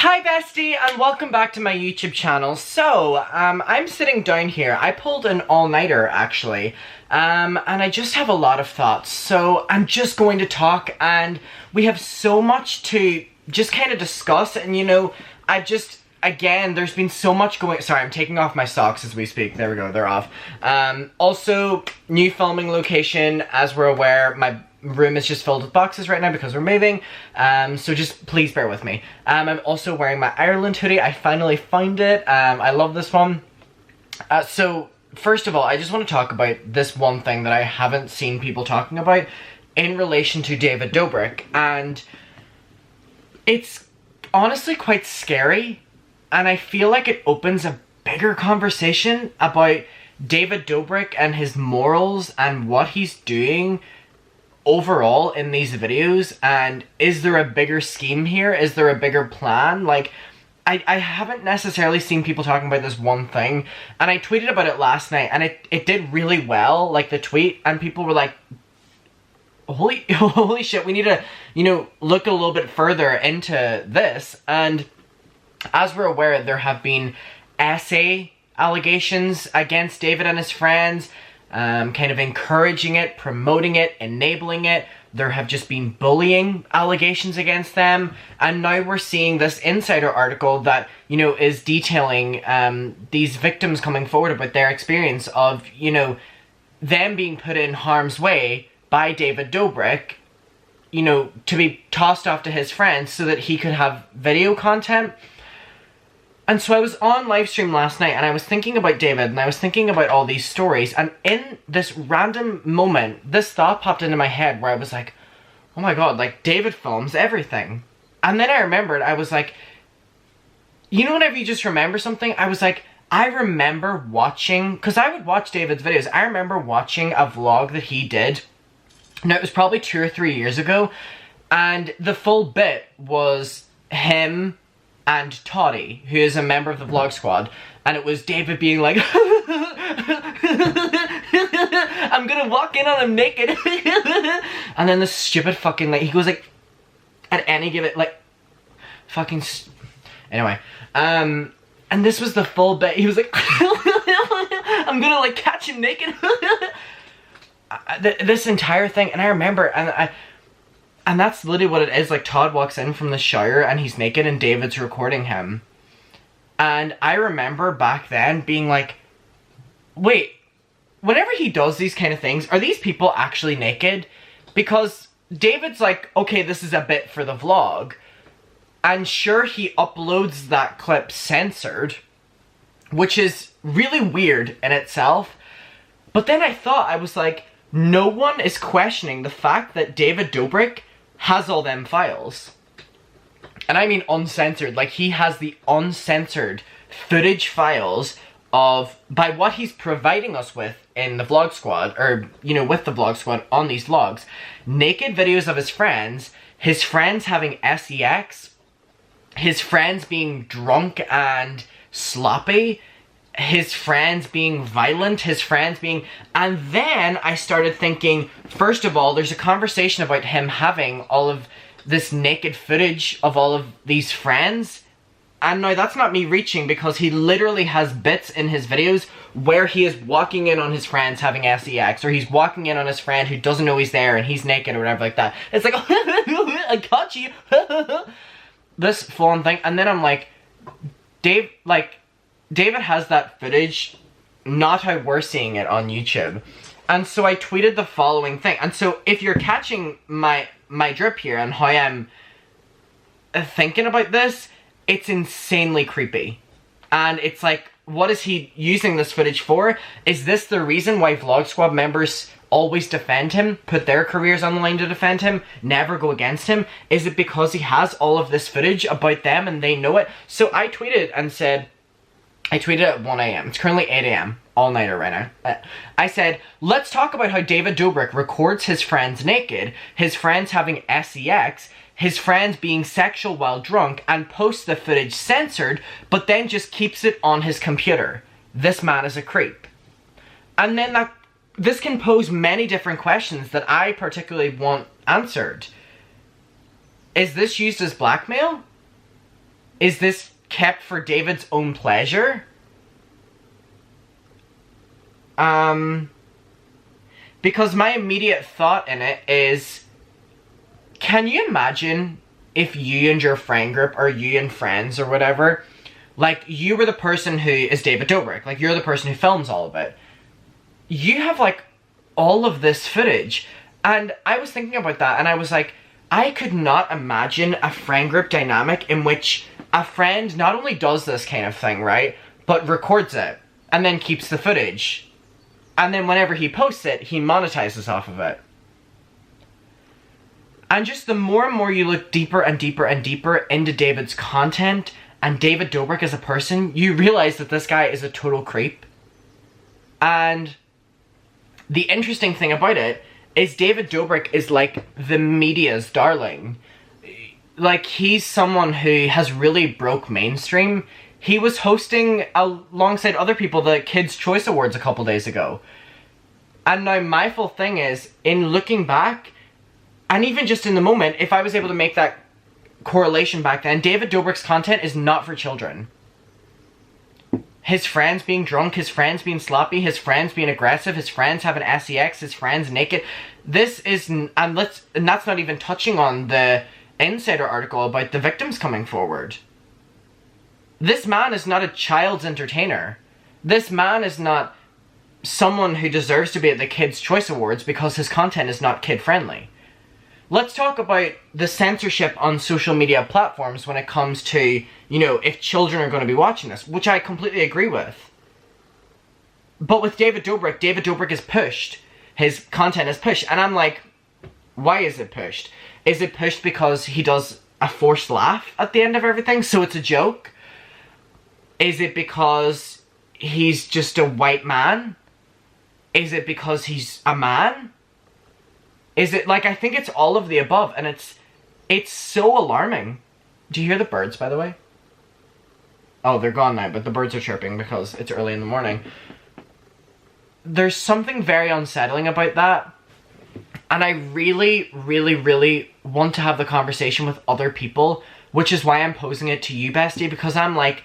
Hi bestie, and welcome back to my YouTube channel. So, I'm sitting down here. I pulled an all-nighter actually, and I just have a lot of thoughts. So, I'm just going to talk, and we have so much to just kind of discuss, and you know, again, there's been so much going- Sorry, I'm taking off my socks as we speak. There we go, they're off. Also, new filming location, as we're aware. My room is just filled with boxes right now because we're moving, so just please bear with me. I'm also wearing my Ireland hoodie. I finally found it. I love this one. So, first of all, I just want to talk about this one thing that I haven't seen people talking about in relation to David Dobrik, and it's honestly quite scary, and I feel like it opens a bigger conversation about David Dobrik and his morals and what he's doing overall in these videos. And is there a bigger scheme here? Is there a bigger plan? Like, I haven't necessarily seen people talking about this one thing, and I tweeted about it last night, and it did really well, like the tweet, and people were like, holy shit, we need to, you know, look a little bit further into this. And as we're aware, there have been essay allegations against David and his friends, kind of encouraging it, promoting it, enabling it. There have just been bullying allegations against them, and now we're seeing this insider article that, you know, is detailing these victims coming forward about their experience of, you know, them being put in harm's way by David Dobrik, you know, to be tossed off to his friends so that he could have video content. And so I was on livestream last night, and I was thinking about David, and I was thinking about all these stories, and in this random moment, this thought popped into my head where I was like, oh my god, like, David films everything. And then I remembered, I was like, you know, whenever you just remember something, I was like, I remember watching, because I would watch David's videos, I remember watching a vlog that he did. Now, it was probably 2 or 3 years ago, and the full bit was him and Toddy, who is a member of the vlog squad, and it was David being like, I'm gonna walk in on him naked, and then the stupid fucking, like, he goes like, at any given, like, fucking, anyway, and this was the full bit, he was like, I'm gonna, like, catch him naked, this entire thing, and I remember, and that's literally what it is. Like, Todd walks in from the shower and he's naked and David's recording him. And I remember back then being like, wait, whenever he does these kind of things, are these people actually naked? Because David's like, okay, this is a bit for the vlog. And sure, he uploads that clip censored, which is really weird in itself. But then I was like, no one is questioning the fact that David Dobrik has all them files. And I mean uncensored, like, he has the uncensored footage files of, by what he's providing us with in the vlog squad, or, you know, with the vlog squad on these vlogs, naked videos of his friends having sex, his friends being drunk and sloppy, his friends being violent, his friends being... And then I started thinking, first of all, there's a conversation about him having all of this naked footage of all of these friends. And now that's not me reaching, because he literally has bits in his videos where he is walking in on his friends having sex, or he's walking in on his friend who doesn't know he's there and he's naked or whatever like that. It's like, I caught you. This full-on thing. And then I'm like, David has that footage, not how we're seeing it on YouTube. And so I tweeted the following thing. And so if you're catching my drip here and how I'm thinking about this, it's insanely creepy. And it's like, what is he using this footage for? Is this the reason why Vlog Squad members always defend him, put their careers on the line to defend him, never go against him? Is it because he has all of this footage about them and they know it? So I tweeted and said, I tweeted at 1 AM. It's currently 8 AM. All-nighter right now. I said, let's talk about how David Dobrik records his friends naked, his friends having sex, his friends being sexual while drunk, and posts the footage censored, but then just keeps it on his computer. This man is a creep. And then this can pose many different questions that I particularly want answered. Is this used as blackmail? Is this kept for David's own pleasure? Because my immediate thought in it is, can you imagine if you and your friend group, or you and friends or whatever, like, you were the person who is David Dobrik, like, you're the person who films all of it. You have, like, all of this footage. And I was thinking about that, and I was like, I could not imagine a friend group dynamic in which a friend not only does this kind of thing, right, but records it, and then keeps the footage. And then whenever he posts it, he monetizes off of it. And just the more and more you look deeper and deeper and deeper into David's content, and David Dobrik as a person, you realize that this guy is a total creep. And the interesting thing about it is David Dobrik is like the media's darling. Like, he's someone who has really broke mainstream. He was hosting alongside other people the Kids' Choice Awards a couple days ago. And now my full thing is, in looking back, and even just in the moment, if I was able to make that correlation back then, David Dobrik's content is not for children. His friends being drunk, his friends being sloppy, his friends being aggressive, his friends having sex, his friends naked. This is, and that's not even touching on the Insider article about the victims coming forward. This man is not a child's entertainer. This man is not someone who deserves to be at the Kids' Choice Awards because his content is not kid-friendly. Let's talk about the censorship on social media platforms when it comes to, you know, if children are going to be watching this, which I completely agree with. But with David Dobrik is pushed. His content is pushed. And I'm like, why is it pushed? Is it pushed because he does a forced laugh at the end of everything, so it's a joke? Is it because he's just a white man? Is it because he's a man? Is it, like, I think it's all of the above, and it's so alarming. Do you hear the birds, by the way? Oh, they're gone now, but the birds are chirping because it's early in the morning. There's something very unsettling about that, and I really, really, really want to have the conversation with other people, which is why I'm posing it to you, bestie, because I'm like,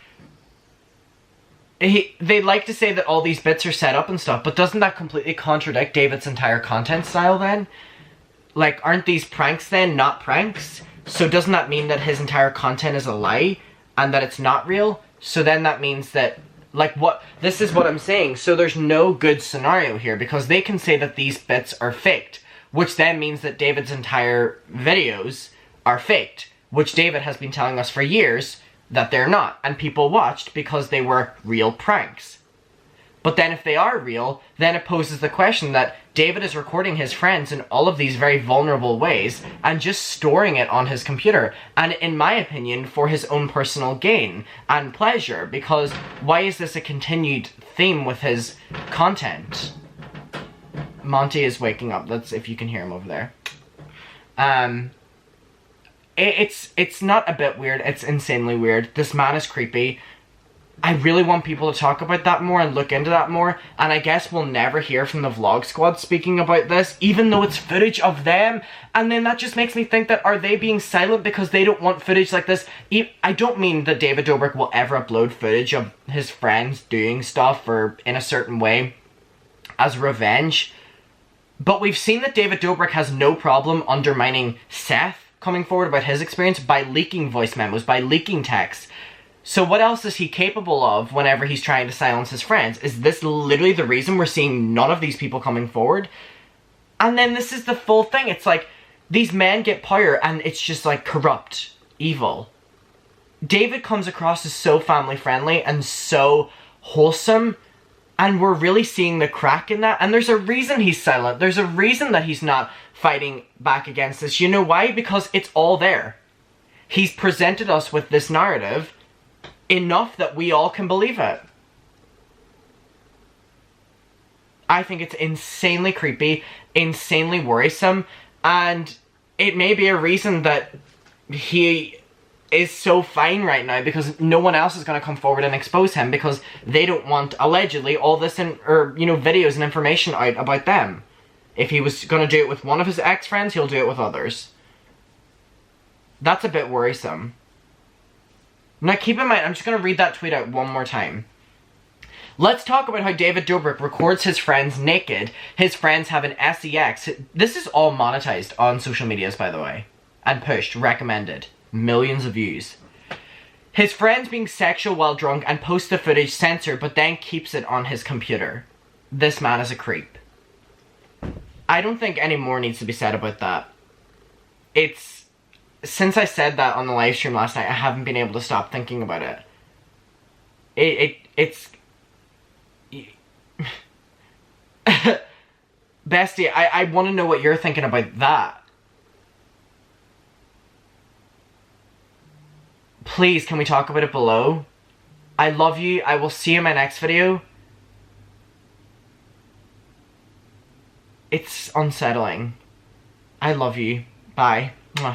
they like to say that all these bits are set up and stuff, but doesn't that completely contradict David's entire content style then? Like, aren't these pranks then not pranks? So doesn't that mean that his entire content is a lie and that it's not real? So then that means that, like, what, this is what I'm saying. So there's no good scenario here because they can say that these bits are faked, which then means that David's entire videos are faked, which David has been telling us for years that they're not, and people watched because they were real pranks. But then if they are real, then it poses the question that David is recording his friends in all of these very vulnerable ways and just storing it on his computer, and in my opinion, for his own personal gain and pleasure, because why is this a continued theme with his content? Monty is waking up, that's if you can hear him over there. It's not a bit weird, it's insanely weird. This man is creepy. I really want people to talk about that more and look into that more, and I guess we'll never hear from the vlog squad speaking about this, even though it's footage of them, and then that just makes me think that are they being silent because they don't want footage like this? I don't mean that David Dobrik will ever upload footage of his friends doing stuff or in a certain way as revenge, but we've seen that David Dobrik has no problem undermining Seth coming forward about his experience by leaking voice memos, by leaking texts. So what else is he capable of whenever he's trying to silence his friends? Is this literally the reason we're seeing none of these people coming forward? And then this is the full thing. It's like, these men get power and it's just like corrupt, evil. David comes across as so family friendly and so wholesome, and we're really seeing the crack in that. And there's a reason he's silent. There's a reason that he's not fighting back against this. You know why? Because it's all there. He's presented us with this narrative enough that we all can believe it. I think it's insanely creepy, insanely worrisome, and it may be a reason that he is so fine right now because no one else is going to come forward and expose him because they don't want, allegedly, all this videos and information out about them. If he was going to do it with one of his ex-friends, he'll do it with others. That's a bit worrisome. Now keep in mind, I'm just going to read that tweet out one more time. Let's talk about how David Dobrik records his friends naked. His friends have an SEX. This is all monetized on social medias, by the way. And pushed, recommended. Millions of views. His friends being sexual while drunk and posts the footage censored, but then keeps it on his computer. This man is a creep. I don't think any more needs to be said about that. Since I said that on the live stream last night, I haven't been able to stop thinking about it. It's... Bestie, I want to know what you're thinking about that. Please, can we talk about it below? I love you. I will see you in my next video. It's unsettling. I love you. Bye. Mwah.